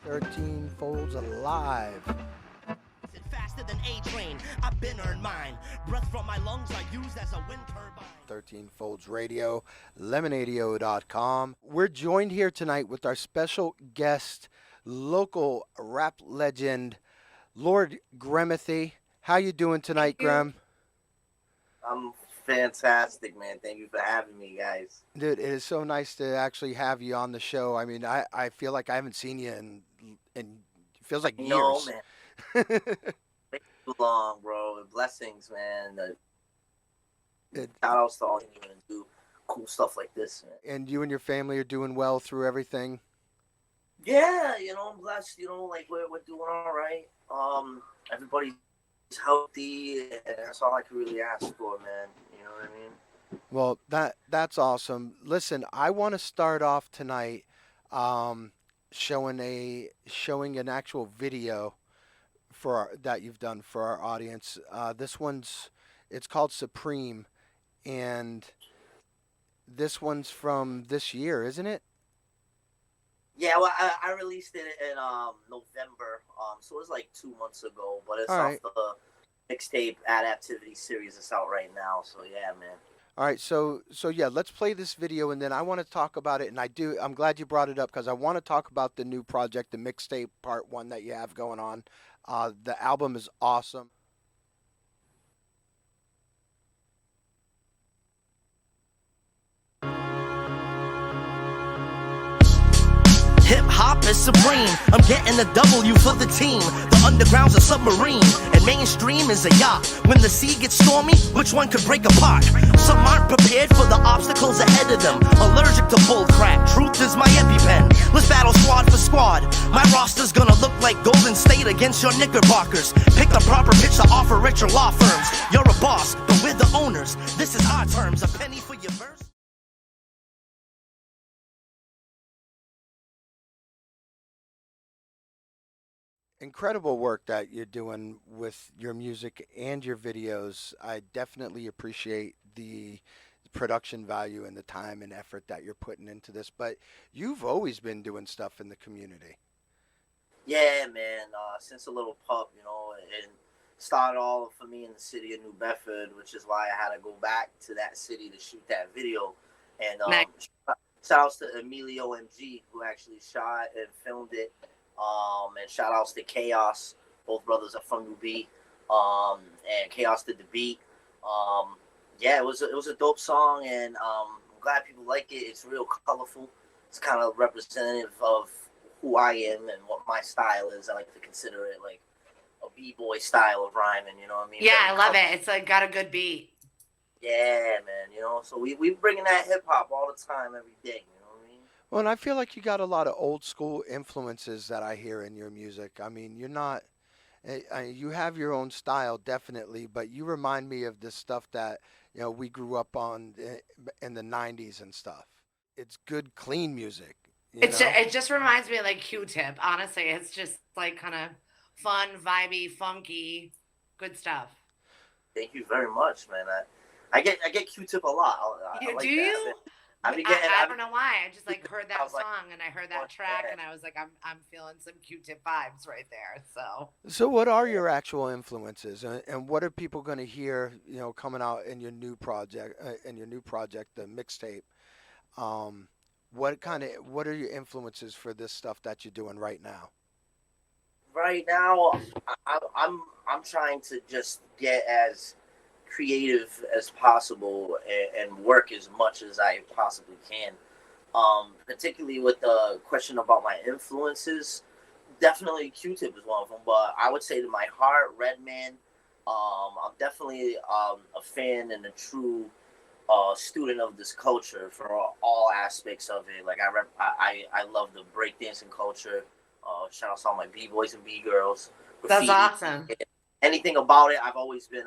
13 Folds Alive. Faster than A train, I've been earned mine. Breath from my lungs are used as a wind turbine. 13 Folds Radio, lemonadio.com. We're joined here tonight with our special guest, local rap legend, Lord Gremithy. How you doing tonight, Grem? I'm fantastic, man. Thank you for having me, guys. Dude, it is so nice to actually have you on the show. I mean, I feel like I haven't seen you in it feels like years. No, man. Way too long, bro. Blessings, man. Shout outs to all you and do cool stuff like this, man. And you and your family are doing well through everything? Yeah, I'm blessed. Like we're doing all right. Everybody's healthy, and that's all I can really ask for, man. You know what I mean? Well, that's awesome. Listen, I want to start off tonight showing an actual video that you've done for our audience. It's called Supreme, and this one's from this year, isn't it? Yeah, well, I released it in November, so it was like 2 months ago. But it's off the mixtape Adaptivity series that's out right now. So yeah, man. All right, so yeah, let's play this video, and then I want to talk about it. And I'm glad you brought it up because I want to talk about the new project, the mixtape part 1 that you have going on. The album is awesome. Hip hop is supreme. I'm getting a W for the team. The underground's a submarine, and mainstream is a yacht. When the sea gets stormy, which one could break apart? Some aren't prepared for the obstacles ahead of them. Allergic to bull crap. Truth is my EpiPen. Let's battle squad for squad. My roster's gonna look like Golden State against your Knickerbockers. Pick the proper pitch to offer richer law firms. You're a boss, but we're the owners. This is our terms. A penny for your verse. Incredible work that you're doing with your music and your videos. I definitely appreciate the production value and the time and effort that you're putting into this. But you've always been doing stuff in the community. Yeah, man. Since a little pup, and started all for me in the city of New Bedford, which is why I had to go back to that city to shoot that video. And shout outs to Emilio MG, who actually shot and filmed it. And shout outs to Chaos. Both brothers are from New B. And Chaos did the beat. Yeah, it was a dope song, and I'm glad people like it. It's real colorful. It's kind of representative of who I am and what my style is. I like to consider it like a b-boy style of rhyming. You know what I mean? Yeah, I love it. It's like got a good beat. Yeah, man. So we bringing that hip hop all the time, every day. Well, and I feel like you got a lot of old school influences that I hear in your music. I mean, you're not, you have your own style, definitely, but you remind me of the stuff that, we grew up on in the 90s and stuff. It's good, clean music. It just reminds me of like Q-Tip. Honestly, it's just like kind of fun, vibey, funky, good stuff. Thank you very much, man. I get Q-Tip a lot. I like do you? That. I don't know why. I just heard that song and I heard that track and I was like, I'm feeling some Q-Tip vibes right there. So what are your actual influences, and what are people going to hear? Coming out in your new project, the mixtape. What are your influences for this stuff that you're doing right now? Right now, I'm trying to just get as creative as possible and work as much as I possibly can. Particularly with the question about my influences, definitely Q-Tip is one of them. But I would say to my heart, Redman. I'm definitely a fan and a true student of this culture for all aspects of it. Like I love the breakdancing culture. Shout out to all my b-boys and b-girls. That's awesome. Anything about it, I've always been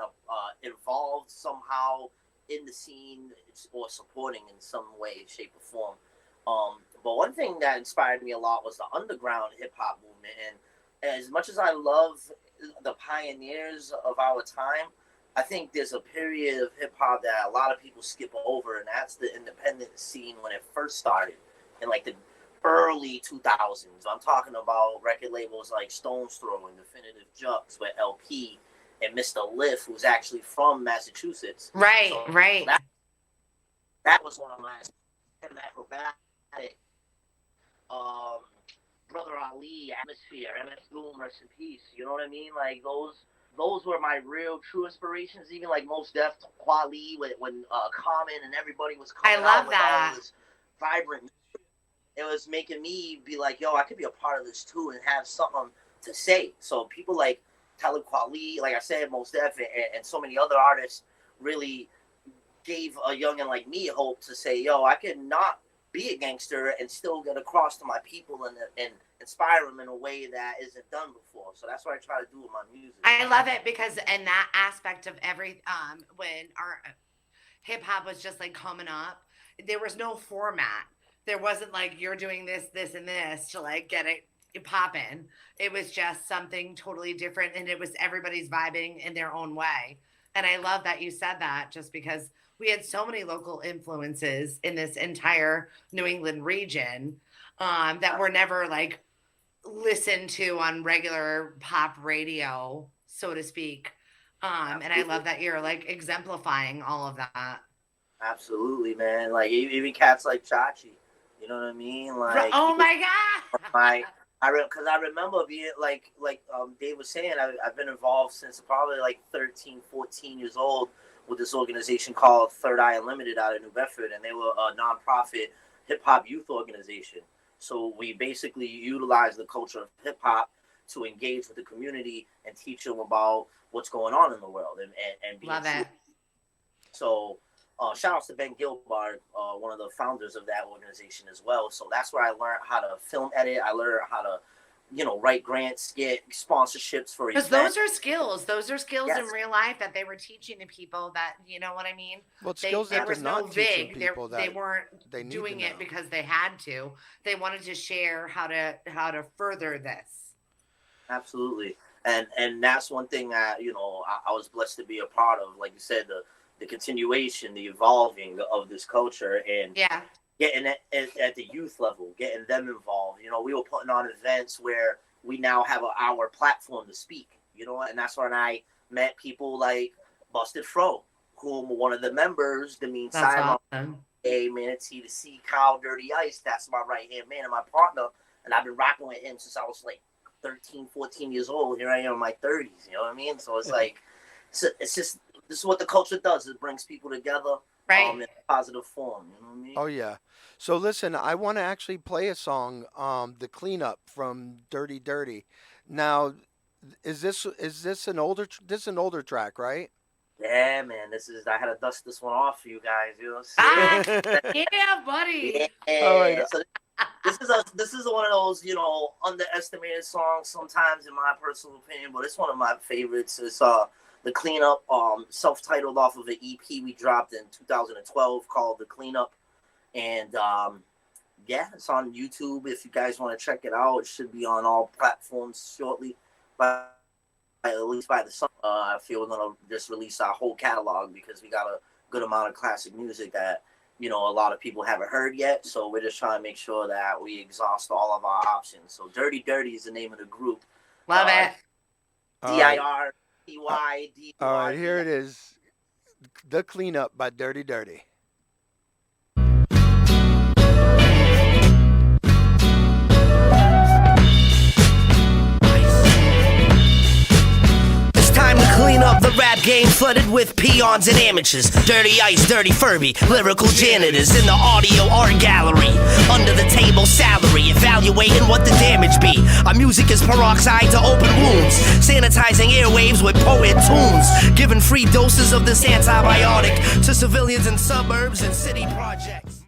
involved somehow in the scene or supporting in some way, shape, or form. But one thing that inspired me a lot was the underground hip hop movement. And as much as I love the pioneers of our time, I think there's a period of hip hop that a lot of people skip over, and that's the independent scene when it first started in like the early 2000s. I'm talking about record labels like Stone's Throw and Definitive Jux with LP and Mr. Liff, who's actually from Massachusetts. Right, so, right. So that was one of my acrobatic. Brother Ali, Atmosphere, MS Doom, rest in peace. You know what I mean? Like those were my real true inspirations. Even like Most Def, Kweli, when Common and everybody was coming out with all this vibrant. It was making me be like, yo, I could be a part of this too and have something to say. So people like Talib Kweli, like I said, Most Def, and so many other artists really gave a youngin' like me hope to say, yo, I could not be a gangster and still get across to my people and inspire them in a way that isn't done before. So that's what I try to do with my music. I love it because in that aspect of when our hip hop was just like coming up, there was no format. There wasn't like you're doing this, this, and this to like get it popping. It was just something totally different, and it was everybody's vibing in their own way. And I love that you said that, just because we had so many local influences in this entire New England region that were never like listened to on regular pop radio, so to speak. And I love that you're like exemplifying all of that. Absolutely, man. Like even cats like Chachi, you know what I mean? Like, oh my God. Because I remember being like Dave was saying, I've been involved since probably like 13, 14 years old with this organization called Third Eye Unlimited out of New Bedford, and they were a nonprofit hip hop youth organization. So we basically utilize the culture of hip hop to engage with the community and teach them about what's going on in the world and be love it. So shout out to Ben Gilbard, one of the founders of that organization as well. So that's where I learned how to film edit. I learned how to, write grants, get sponsorships for events. Because those are skills. Those are skills Yes. in real life that they were teaching to people that, you know what I mean? Well, skills that they're not teaching people they that weren't they need doing to it know. because they had to. They wanted to share how to further this. Absolutely. And that's one thing that, I was blessed to be a part of. Like you said, the continuation, the evolving of this culture, and Yeah. getting it at the youth level, getting them involved. We were putting on events where we now have our platform to speak, and that's when I met people like Busted Fro, whom one of the members, the mean That's Simon, awesome. A Manatee to C, Kyle Dirty Ice, that's my right hand man and my partner. And I've been rocking with him since I was like 13, 14 years old. Here I am in my 30s, you know what I mean? So it's like, it's just, this is what the culture does. It brings people together. Right. In a positive form, you know what I mean? Oh yeah. So listen, I want to actually play a song, "The Cleanup" from Dirty Dirty. Now, is this an older track, right? Yeah, man. I had to dust this one off for you guys. You know what I'm saying? Yeah, buddy. Yeah. All right. So this is one of those underestimated songs sometimes, in my personal opinion, but it's one of my favorites. It's The Cleanup, self-titled off of an EP we dropped in 2012 called The Cleanup. And it's on YouTube. If you guys want to check it out, it should be on all platforms shortly. At least by the summer. I feel we're gonna just release our whole catalog because we got a good amount of classic music that a lot of people haven't heard yet. So we're just trying to make sure that we exhaust all of our options. So Dirty Dirty is the name of the group. Love it. DIRTY. All right, here it is. The Cleanup by Dirty Dirty. Time to clean up the rap game flooded with peons and amateurs. Dirty Ice, Dirty Furby, lyrical janitors in the audio art gallery. Under the table salary, evaluating what the damage be. Our music is peroxide to open wounds, sanitizing airwaves with poet tunes, giving free doses of this antibiotic to civilians in suburbs and city projects.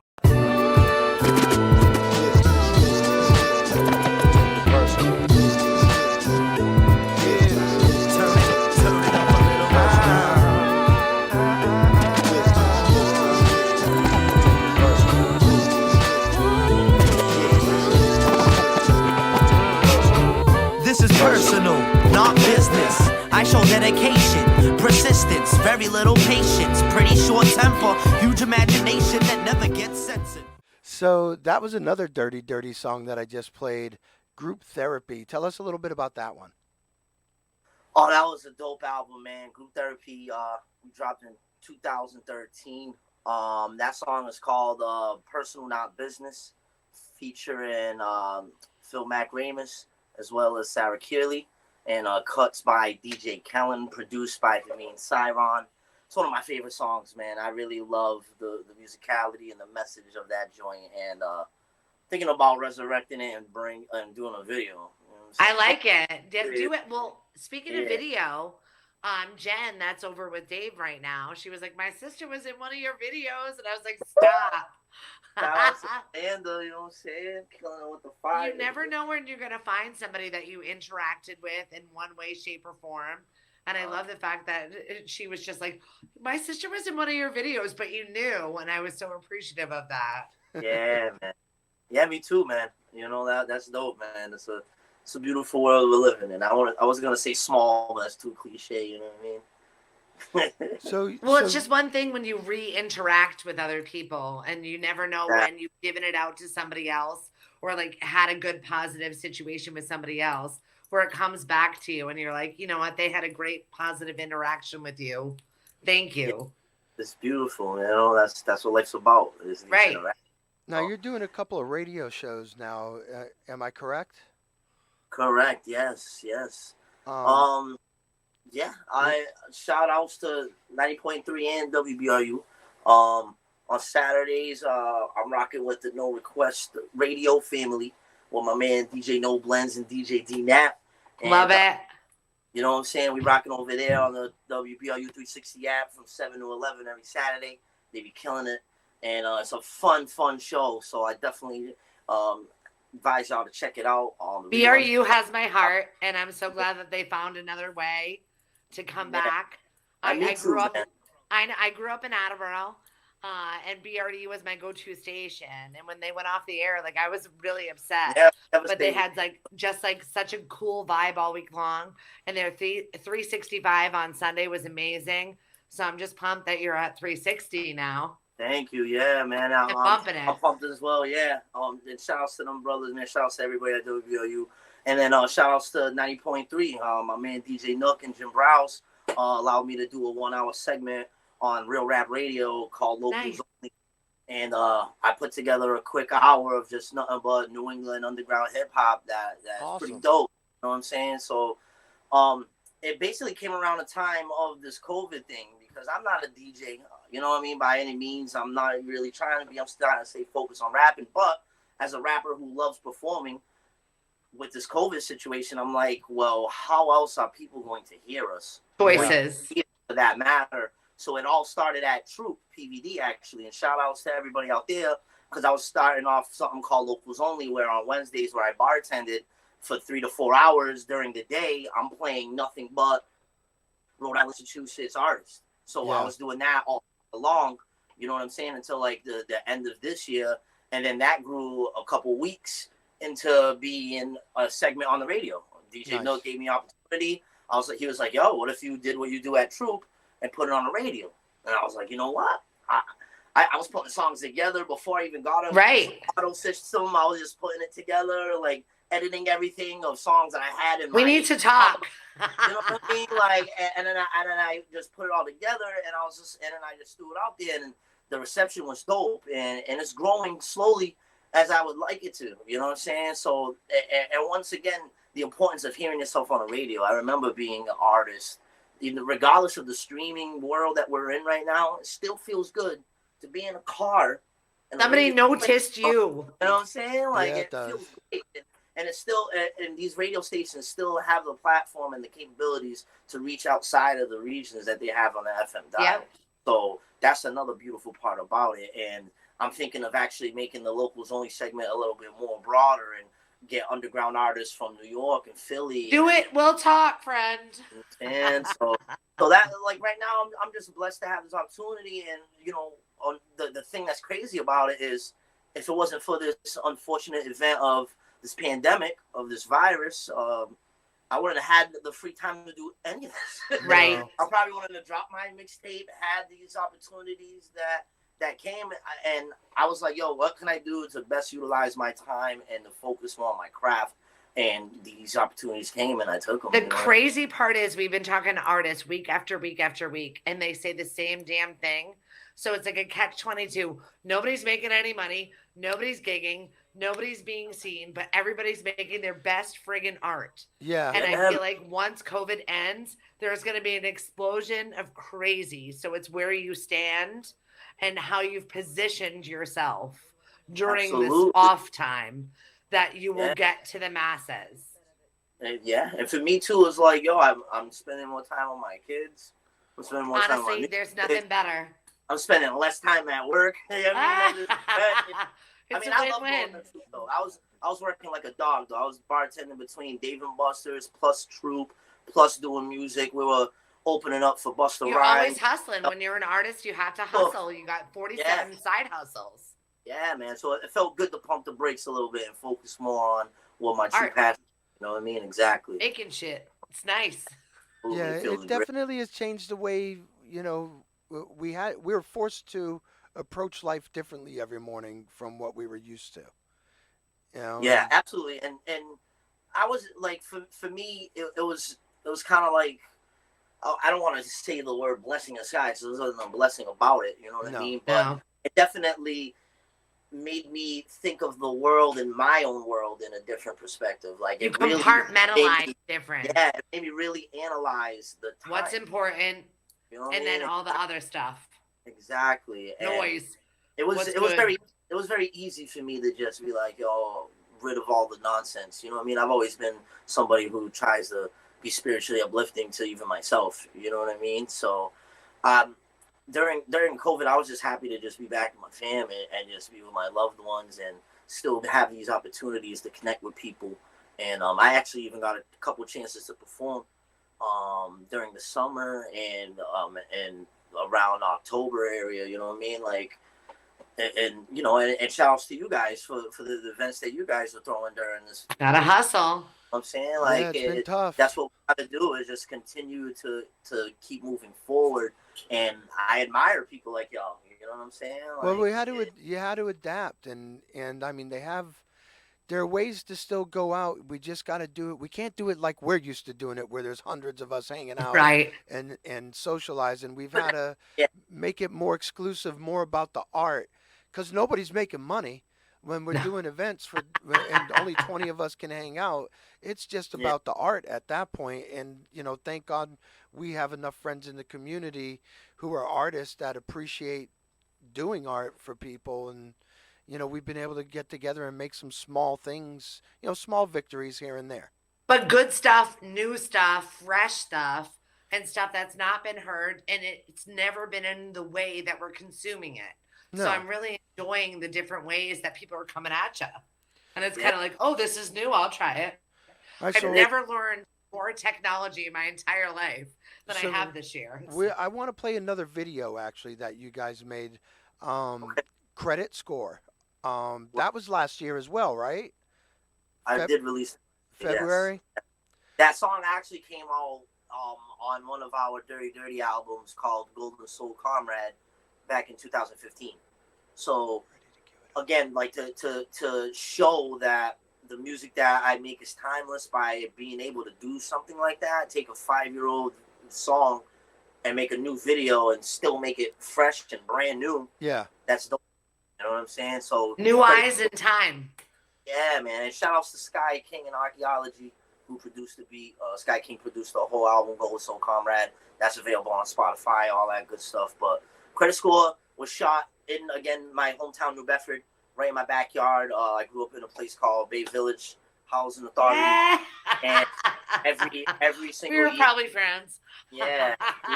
Personal, not business. I show dedication, persistence, very little patience, pretty short temper, huge imagination that never gets censored. So that was another Dirty Dirty song that I just played, Group Therapy. Tell us a little bit about that one. Oh, that was a dope album, man. Group Therapy, we dropped in 2013. That song is called Personal Not Business, featuring Phil Mac Ramus as well as Sarah Kearley, and cuts by DJ Kellen, produced by Damien Cyron. It's one of my favorite songs, man. I really love the musicality and the message of that joint, and thinking about resurrecting it and doing a video. You know I like it. Do it. Well, speaking of Yeah. video, Jen, that's over with Dave right now. She was like, my sister was in one of your videos, and I was like, stop. Shout out to Amanda, you know what I'm saying? Killing it with the fire. You never know when you're gonna find somebody that you interacted with in one way, shape, or form. And I love the fact that she was just like, my sister was in one of your videos, but you knew, and I was so appreciative of that. Yeah, man. Yeah, me too, man. You know that's dope, man. It's a beautiful world we're living in. I was gonna say small, but that's too cliche. You know what I mean? Well, it's just one thing when you re-interact with other people, and you never know when you've given it out to somebody else, or like had a good positive situation with somebody else, where it comes back to you and you're like, you know what, they had a great positive interaction with you. Thank you. Yeah, it's beautiful, you know. That's what life's about. Right. Now you're doing a couple of radio shows now. Am I correct? Correct. Yes. Yeah, I shout outs to 90.3 and WBRU. On Saturdays, I'm rocking with the No Request Radio family with my man DJ No Blends and DJ D Nap. Love it. You know what I'm saying? We rocking over there on the WBRU 360 app from 7 to 11 every Saturday. They be killing it. And it's a fun show. So I definitely advise y'all to check it out. BRU has my heart, and I'm so glad that they found another way to come back. I grew up in Attleboro, and BRU was my go-to station. And when they went off the air, like I was really upset. Yeah, but they had just such a cool vibe all week long, and their 365 on Sunday was amazing. So I'm just pumped that you're at 360 now. Thank you. Yeah, man. I'm pumped as well. Yeah. And shout outs to them brothers, man. Shout outs to everybody at WBRU. And then shout outs to 90.3. My man DJ Nook and Jim Browse allowed me to do a 1 hour segment on Real Rap Radio called Locals Only. And I put together a quick hour of just nothing but New England underground hip hop that's awesome. Pretty dope. You know what I'm saying? So it basically came around the time of this COVID thing, because I'm not a DJ, you know what I mean, by any means. I'm not really trying to be. I'm trying to stay focused on rapping. But as a rapper who loves performing, with this COVID situation, I'm like, well, how else are people going to hear us? Voices. For that matter. So it all started at Troop, PVD, actually. And shout outs to everybody out there, because I was starting off something called Locals Only, where on Wednesdays, where I bartended for 3 to 4 hours during the day, I'm playing nothing but Rhode Island, Massachusetts artists. So I was doing that all along, you know what I'm saying, until like the end of this year. And then that grew a couple weeks into being a segment on the radio. DJ Nook gave me opportunity. He was like, yo, what if you did what you do at Troop and put it on the radio? And I was like, you know what? I was putting songs together before I even got a auto system. I was just putting it together, like editing everything of songs that I had in We need to talk. You know what I mean? Like, and then I just put it all together, and I just threw it out there, and the reception was dope, and it's growing slowly as I would like it to. You know what I'm saying? So, and once again, the importance of hearing yourself on the radio. I remember being an artist, regardless of the streaming world that we're in right now, it still feels good to be in a car. And somebody noticed you. You know what I'm saying? Like, yeah, it feels great. And it's still, and these radio stations still have the platform and the capabilities to reach outside of the regions that they have on the FM dial. Yep. So that's another beautiful part about it. And I'm thinking of actually making the Locals Only segment a little bit more broader and get underground artists from New York and Philly. Do it. We'll talk, friend. And so that, like, right now, I'm just blessed to have this opportunity. And, you know, on the thing that's crazy about it is, if it wasn't for this unfortunate event of this pandemic, of this virus, I wouldn't have had the free time to do any of this. Right. I probably wanted to drop my mixtape, had these opportunities that that came, and I was like, yo, what can I do to best utilize my time and to focus more on my craft? And these opportunities came, and I took them. The crazy part is we've been talking to artists week after week after week, and they say the same damn thing. So it's like a catch-22. Nobody's making any money. Nobody's gigging. Nobody's being seen, but everybody's making their best friggin' art. Yeah. And I feel like once COVID ends, there's going to be an explosion of crazy. So it's where you stand and how you've positioned yourself during Absolutely. this off time that you will get to the masses. And for me too, it's like, yo, I'm spending more time on my kids. I'm spending more time on Honestly, there's nothing better. I'm spending less time at work. I love win-win. going to, though. I was working like a dog, though. I was bartending between Dave and Buster's plus Troop plus doing music. We were opening up for Buster You're Rhymes. always hustling. When you're an artist, you have to hustle. You got 47 side hustles. Yeah, man. So it felt good to pump the brakes a little bit and focus more on what my true passion. You know what I mean? Exactly. Making shit. It's nice. Yeah, it definitely has changed the way, we were forced to approach life differently every morning from what we were used to. Yeah, absolutely. And I was like, for me, it was kind of like, I don't want to say the word blessing in skies. There's nothing blessing about it. You know what I mean? But it definitely made me think of the world and my own world in a different perspective. Like you it really compartmentalize different. Yeah, it made me really analyze the time. What's important, and then all the other stuff. Exactly. Noise. It was very easy for me to just be like, yo, rid of all the nonsense. You know what I mean? I've always been somebody who tries to be spiritually uplifting to even myself. You know what I mean? So, during COVID, I was just happy to just be back with my family and just be with my loved ones and still have these opportunities to connect with people. And I actually even got a couple chances to perform during the summer and around October area. You know what I mean? Like, and shout outs to you guys for the events that you guys are throwing during this. Gotta hustle. I'm saying, like, it's been tough. That's what we gotta do, is just continue to keep moving forward. And I admire people like y'all. You know what I'm saying? Like, well, you had to adapt, and I mean, there are ways to still go out. We just got to do it. We can't do it like we're used to doing it, where there's hundreds of us hanging out and socializing. We've had to make it more exclusive, more about the art, because nobody's making money when we're doing events and only 20 of us can hang out. It's just about the art at that point. And, thank God we have enough friends in the community who are artists that appreciate doing art for people. And, we've been able to get together and make some small things, small victories here and there. But good stuff, new stuff, fresh stuff, and stuff that's not been heard, and it's never been in the way that we're consuming it. No. So I'm really enjoying the different ways that people are coming at you. And it's kind of like, oh, this is new. I'll try it. I've never learned more technology in my entire life than I have this year. I want to play another video, actually, that you guys made. Credit Score. That was last year as well, right? I did release February. Yes. That song actually came out on one of our Dirty albums called Golden Soul Comrade back in 2015. So again, like to show that the music that I make is timeless by being able to do something like that, take a 5-year-old song and make a new video and still make it fresh and brand new. Yeah. That's dope. You know what I'm saying? So new eyes in time. Yeah, man. And shout outs to Sky King and Archaeology, who produced the beat. Sky King produced the whole album, Golden Soul Comrade. That's available on Spotify, all that good stuff. But Credit Score was shot in, again, my hometown, New Bedford, right in my backyard. I grew up in a place called Bay Village Housing Authority. And every single year. We were probably friends. Yeah. You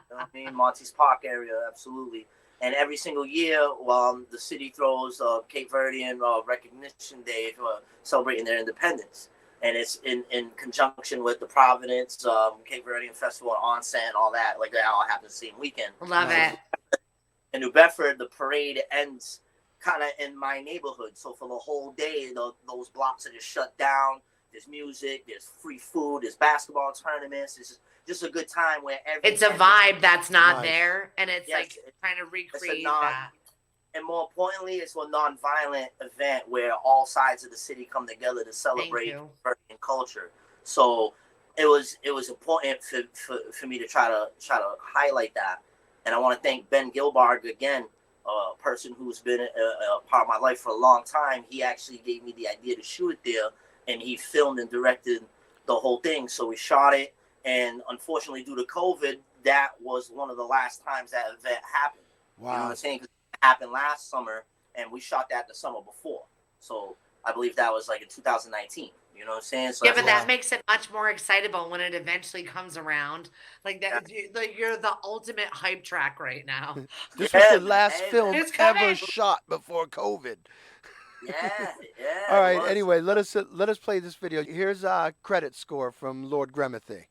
know what I mean? Monty's Park area, absolutely. And every single year, the city throws Cape Verdean Recognition Day for celebrating their independence. And it's in conjunction with the Providence Cape Verdean Festival and Onset and all that. Like, that all happens the same weekend. Love it. In New Bedford, the parade ends kind of in my neighborhood. So for the whole day, those blocks are just shut down. There's music, there's free food, there's basketball tournaments. It's just a good time where it's a vibe that's not there, and it's like trying to recreate that. and more importantly, it's a non-violent event where all sides of the city come together to celebrate American culture. So it was important for me to try to highlight that. And I want to thank Ben Gilbard again, a person who's been a part of my life for a long time. He actually gave me the idea to shoot it there, and he filmed and directed the whole thing. So we shot it, and unfortunately, due to COVID, that was one of the last times that event happened. Wow. You know what I'm saying? 'Cause it happened last summer, and we shot that the summer before. So I believe that was like in 2019. You know what I'm saying? So yeah, but that makes it much more excitable when it eventually comes around. Like that, you're the ultimate hype track right now. This was the last film ever shot before COVID. Yeah. All right. Anyway, let us play this video. Here's a credit score from Lord Gremithy.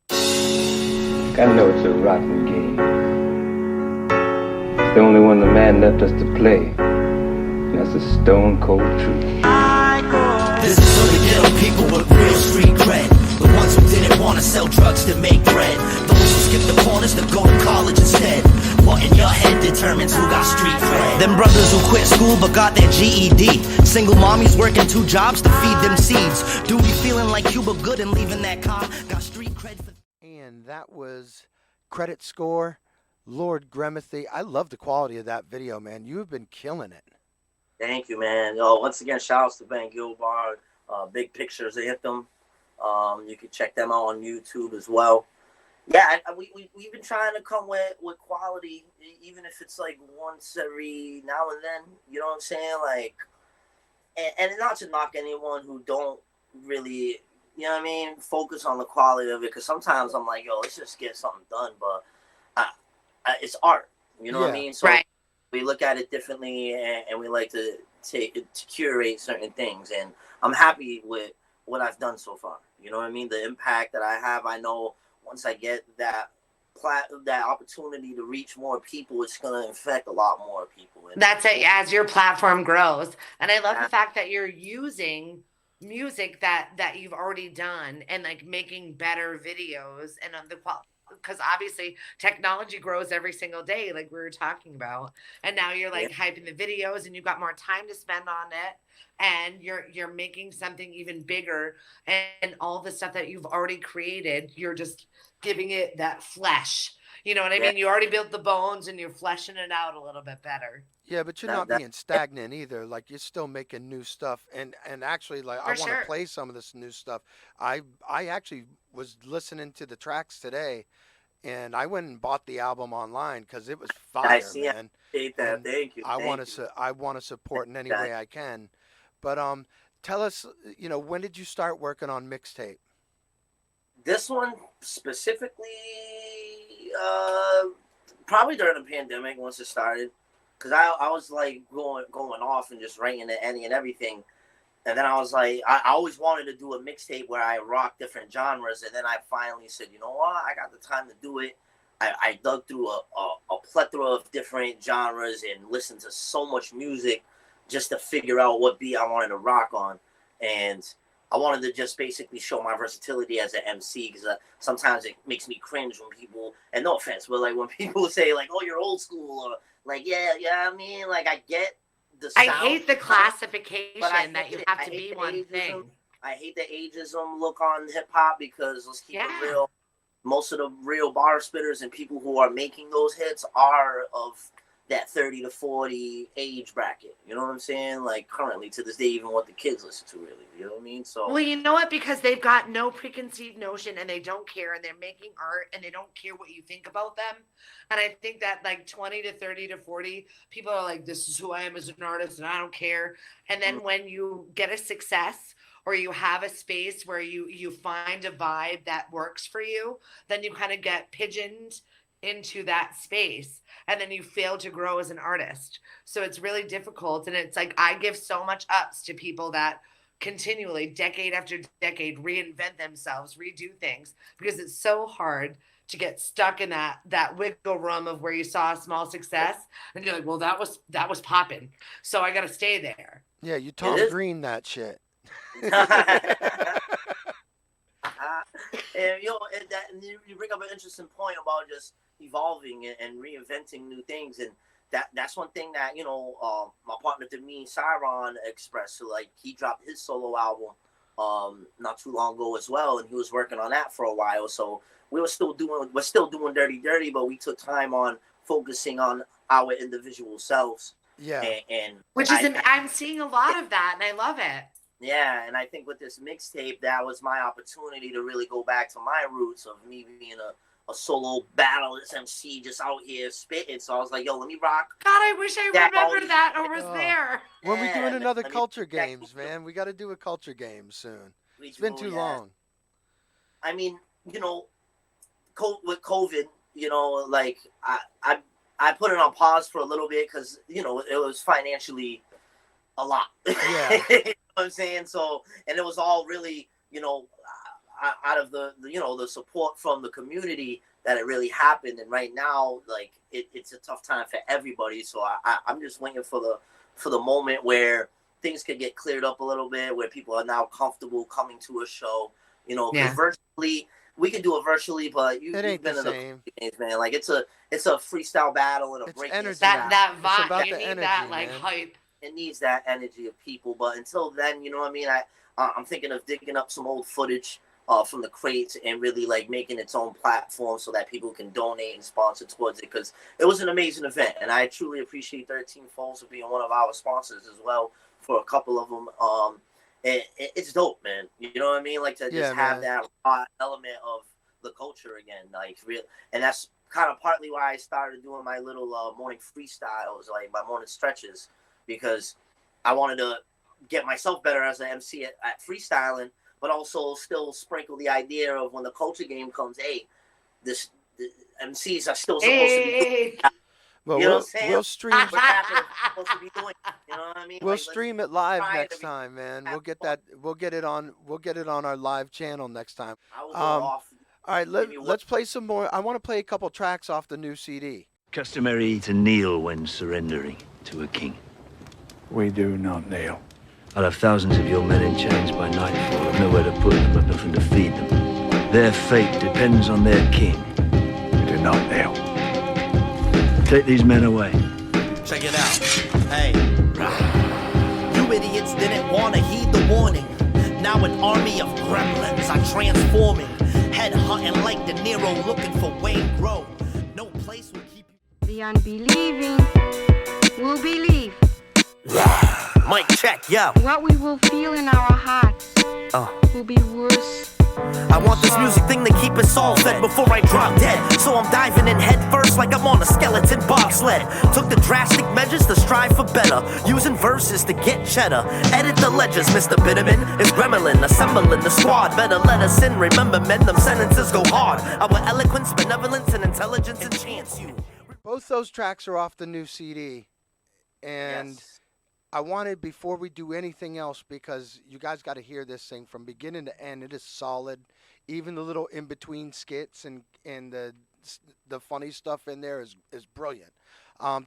I know it's a rotten game. It's the only one the man left us to play. And that's the stone cold truth. This is for the ghetto people with real street cred. The ones who didn't want to sell drugs to make bread. Those who skip the corners to go to college instead. What in your head determines who got street cred. Them brothers who quit school but got their GED. Single mommies working 2 jobs to feed them seeds. Duty feeling like Cuba Good and leaving that car. Got street cred for... And that was credit score, Lord Gremithy. I love the quality of that video, man. You have been killing it. Thank you, man. Once again, shout outs to Ben Gilbard. Big Pictures of Him. You can check them out on YouTube as well. Yeah, we've been trying to come with quality, even if it's like once every now and then. You know what I'm saying? Like, and not to knock anyone who don't really, you know what I mean, focus on the quality of it. Because sometimes I'm like, yo, let's just get something done. But it's art. You know what I mean? So we look at it differently, and we like to curate certain things. And I'm happy with what I've done so far. You know what I mean? The impact that I have, I know once I get that opportunity to reach more people, it's going to affect a lot more people. And that's it, as your platform grows. And I love the fact that you're using music that you've already done and like making better videos and on the quality. Because obviously technology grows every single day, like we were talking about, and now you're like hyping the videos, and you've got more time to spend on it, and you're making something even bigger, and all the stuff that you've already created, you're just giving it that flesh. You know what I mean? You already built the bones, and you're fleshing it out a little bit better. Yeah, but you're not being stagnant either. Like, you're still making new stuff, and actually, like, I want to play some of this new stuff. I actually was listening to the tracks today, and I went and bought the album online because it was fire, man. Thank you. I want to support in any way I can. But tell us, when did you start working on mixtape? This one specifically, probably during the pandemic once it started. Because I was like going off and just writing any and everything. And then I was like, I always wanted to do a mixtape where I rock different genres. And then I finally said, you know what? I got the time to do it. I dug through a plethora of different genres and listened to so much music just to figure out what beat I wanted to rock on. And I wanted to just basically show my versatility as an MC, because sometimes it makes me cringe when people, and no offense, but like when people say like, oh, you're old school, or like, I mean, like, I get the sound. I hate the classification that you have to be one thing. I hate the ageism look on hip hop, because let's keep it real. Most of the real bar spitters and people who are making those hits are of that 30 to 40 age bracket. You know what I'm saying? Like, currently to this day, even what the kids listen to, really. You know what I mean? So, well, you know what? Because they've got no preconceived notion, and they don't care, and they're making art, and they don't care what you think about them. And I think that like 20 to 30 to 40 people are like, this is who I am as an artist, and I don't care. And then when you get a success, or you have a space where you find a vibe that works for you, then you kind of get pigeoned into that space, and then you fail to grow as an artist. So it's really difficult. And it's like, I give so much ups to people that continually, decade after decade, reinvent themselves, redo things, because it's so hard to get stuck in that wiggle room of where you saw a small success and you're like, well, that was popping, so I got to stay there. Yeah, you Tom Green that shit. And you bring up an interesting point about just evolving and reinventing new things, and that's one thing that my partner Demean Siron expressed. So like he dropped his solo album not too long ago as well, and he was working on that for a while. So we're still doing Dirty Dirty, but we took time on focusing on our individual selves. Yeah. And which is I'm seeing a lot of that, and I love it. Yeah, and I think with this mixtape, that was my opportunity to really go back to my roots of me being a solo battleless MC just out here spitting. So I was like, yo, let me rock. God, I wish I remembered that or was there. When we doing another Culture Games, man? We got to do a Culture Games soon. It's been too long. I mean, with COVID, like I put it on pause for a little bit because it was financially a lot. Yeah. You know what I'm saying? So, and it was all really, out of the support from the community that it really happened. And right now, like it's a tough time for everybody. So I'm just waiting for the moment where things could get cleared up a little bit, where people are now comfortable coming to a show. Virtually, we can do it virtually, but you've been in the games, man. Like it's a freestyle battle and a break. Energy. That vibe, about you the need energy, that like man. hype. It needs that energy of people, but until then, you know what I mean. I'm thinking of digging up some old footage from the crates and really like making its own platform so that people can donate and sponsor towards it, because it was an amazing event, and I truly appreciate 13 Folds for being one of our sponsors as well for a couple of them. It's dope, man. You know what I mean? Like to just have that raw element of the culture again, like real, and that's kind of partly why I started doing my little morning freestyles, like my morning stretches, because I wanted to get myself better as an MC at freestyling, but also still sprinkle the idea of when the culture game comes, hey, the MCs are still supposed to be. Well, you know what I'm saying? We'll stream. But rappers are supposed to be doing. You know what I mean? We'll like, stream it live next time, man. We'll get that. We'll get it on our live channel next time. I will go off. All right, let's play some more. I want to play a couple tracks off the new CD. Customary to kneel when surrendering to a king. We do not kneel. I'll have thousands of your men in chains by nightfall. I've nowhere to put them, I've nothing to feed them. Their fate depends on their king. We do not kneel. Take these men away. Check it out. Hey. You idiots didn't want to heed the warning. Now an army of gremlins are transforming. Head hunting like De Niro looking for Wayne Grow. No place will keep you. The unbelieving will believe. Mic check, yo. What we will feel in our hearts will be worse. I want this music thing to keep us all fed before I drop dead. So I'm diving in head first like I'm on a skeleton bobsled. Took the drastic measures to strive for better. Using verses to get cheddar. Edit the ledgers, Mr. Bitterman is gremlin. Assembling the squad. Better let us in. Remember, men, them sentences go hard. Our eloquence, benevolence, and intelligence enchants you. Both those tracks are off the new CD. And Yes. I wanted, before we do anything else, because you guys got to hear this thing from beginning to end. It is solid. Even the little in-between skits and the funny stuff in there is brilliant.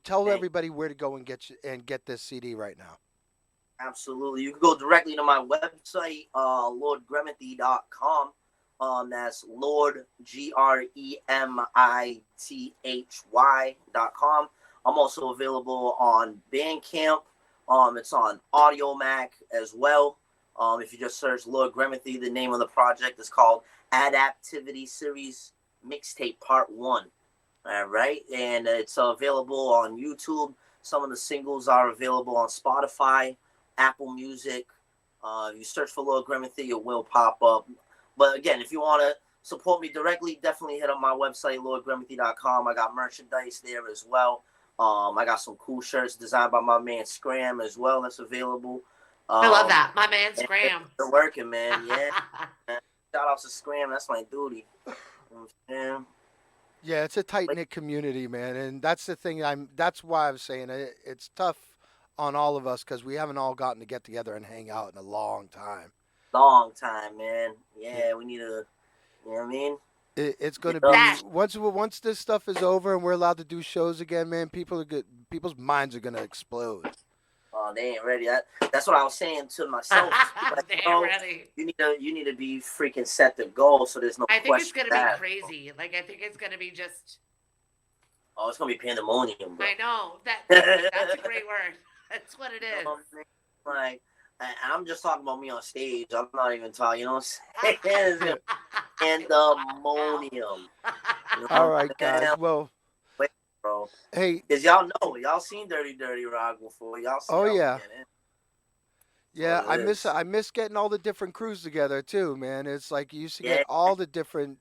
Tell everybody where to go and get this CD right now. Absolutely. You can go directly to my website, lordgremithy.com. That's Lord, GREMITHY.com. I'm also available on Bandcamp. It's on Audiomack as well. If you just search Lord Gremithy, the name of the project is called Adaptivity Series Mixtape Part 1. All right. And it's available on YouTube. Some of the singles are available on Spotify, Apple Music. You search for Lord Gremithy, it will pop up. But again, if you want to support me directly, definitely hit up my website, lordgremithy.com. I got merchandise there as well. I got some cool shirts designed by my man Scram as well. That's available. I love that. My man Scram. They're working, man. Yeah. Shout out to Scram. That's my duty. You know what I'm saying? Yeah, it's a tight-knit community, man. And that's the thing. That's why I was saying it's tough on all of us because we haven't all gotten to get together and hang out in a long time. Long time, man. Yeah, we need to, you know what I mean? It's going to be once this stuff is over and we're allowed to do shows again, man. People's minds are going to explode. Oh, they ain't ready. That's what I was saying to myself. Like, They ain't ready. You need to be freaking set to go, so there's no I think it's question. gonna be crazy. Like I think it's gonna be just. Oh, it's gonna be pandemonium, bro. I know that's a great word. That's what it is. You know what I mean? Like, and I'm just talking about me on stage. I'm not even talking. You know what I'm saying? It's gonna be pandemonium. You know All what right, I'm saying? guys. Well, Wait, bro. hey, Cause y'all seen Dirty Dirty Rock before. Y'all see oh how we yeah. get in. Yeah, That's what it is. I miss getting all the different crews together too, man. It's like you used to get Yeah. all the different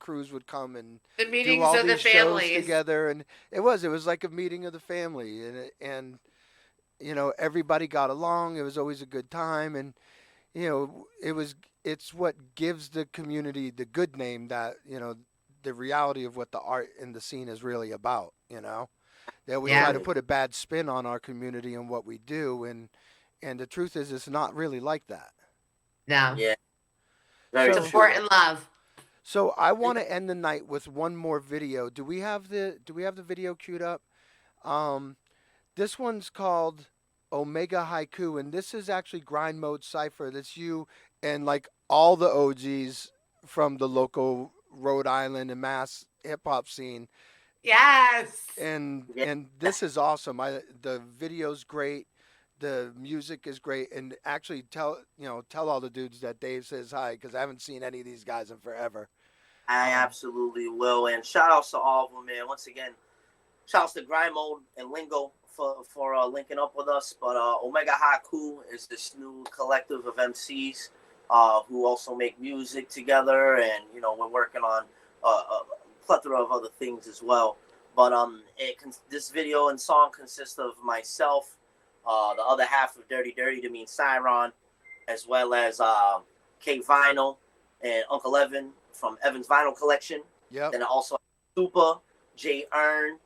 crews would come and The do meetings all of the these shows families. together, and it was like a meeting of the family, and you know everybody got along. It was always a good time, and you know it's what gives the community the good name that the reality of what the art in the scene is really about. They always try to Yeah. put a bad spin on our community and what we do, and the truth is it's not really like that. No. Yeah. Very So true. Support and love. so I want to end the night with one more video. Do we have the video queued up? Um, this one's called Omega Haiku, and this is actually Grind Mode Cipher. That's you and like all the OGs from the local Rhode Island and Mass hip hop scene. Yes. Yeah. And this is awesome. The video's great, the music is great, and actually tell all the dudes that Dave says hi because I haven't seen any of these guys in forever. I absolutely will. And shout outs to all of them, man. Once again, shout outs to Grind Mode and Lingo for linking up with us. But Omega Haiku is this new collective of MCs who also make music together. And, we're working on a plethora of other things as well. But this video and song consists of myself, the other half of Dirty Dirty to mean Cyron, as well as Kate Vinyl and Uncle Evan from Evan's Vinyl Collection. Yep. Then also Super, Jay Earn,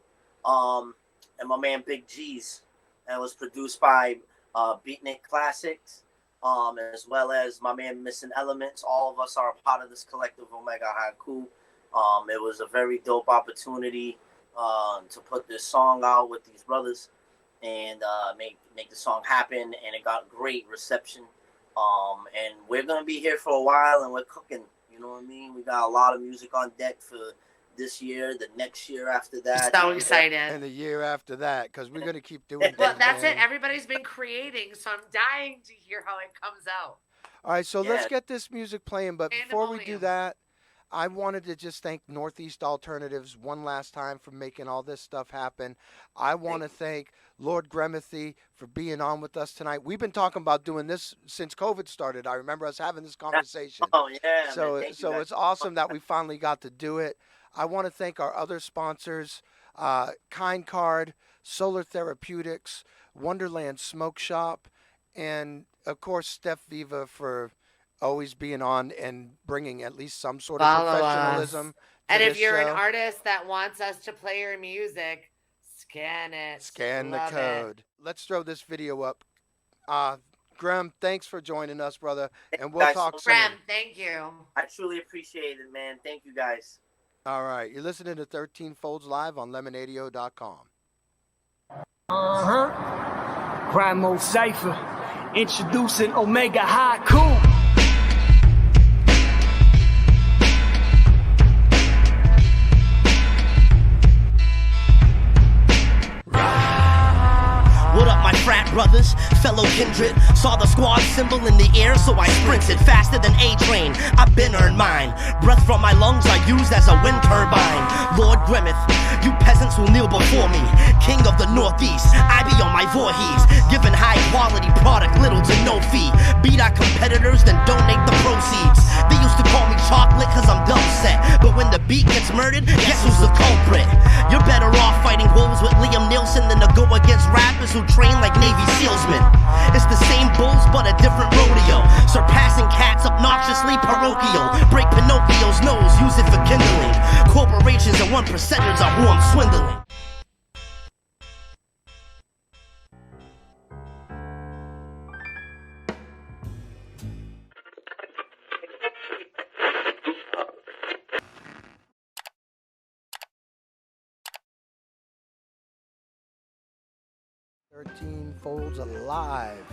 and my man Big G's. And it was produced by Beatnik Classics, as well as my man Missing Elements. All of us are a part of this collective Omega Haiku. It was a very dope opportunity to put this song out with these brothers and make the song happen, and it got great reception. And we're gonna be here for a while, and we're cooking. You know what I mean? We got a lot of music on deck for this year, the next year after that. So excited. And the year after that, because we're gonna keep doing. Well, things, that's man. it. Everybody's been creating, so I'm dying to hear how it comes out. All right, so let's Yeah. get this music playing. But before we do Pandemonium. that, I wanted to just thank Northeast Alternatives one last time for making all this stuff happen. I want to thank Lord Gremithy for being on with us tonight. We've been talking about doing this since COVID started. I remember us having this conversation. Oh yeah. So man. Thank you guys. it's awesome that we finally got to do it. I want to thank our other sponsors, Kind Card, Solar Therapeutics, Wonderland Smoke Shop, and of course Steph Viva for always being on and bringing at least some sort of Follow professionalism. And to if this you're an show. artist that wants us to play your music, scan it. Scan Love the code. Let's throw this video up. Graham, thanks for joining us, brother, and we'll guys talk so soon. Graham, thank you. I truly appreciate it, man. Thank you guys. All right, you're listening to 13 Folds Live on lemonadio.com. Grind Mode Cipher, introducing Omega Haiku. What up, my frat brothers, fellow kindred? Saw the squad symbol in the air, so I sprinted faster than A-Train. I've been earned mine. Breath from my lungs I used as a wind turbine. Lord Gremithy, you peasants will kneel before me. King of the Northeast, I be on my Voorhees, giving high quality product, little to no fee. Beat our competitors, then donate the proceeds. They used to call me chocolate cause I'm dumb set, but when the beat gets murdered, guess who's the culprit? You're better off fighting wolves with Liam Nielsen than to go against rappers who train like Navy SEALsmen. It's the same bulls but a different rodeo, surpassing cats obnoxiously parochial. Break Pinocchio's nose, use it for kindling. Corporations and 1%ers are who I'm swindling. Thirteen Folds Alive.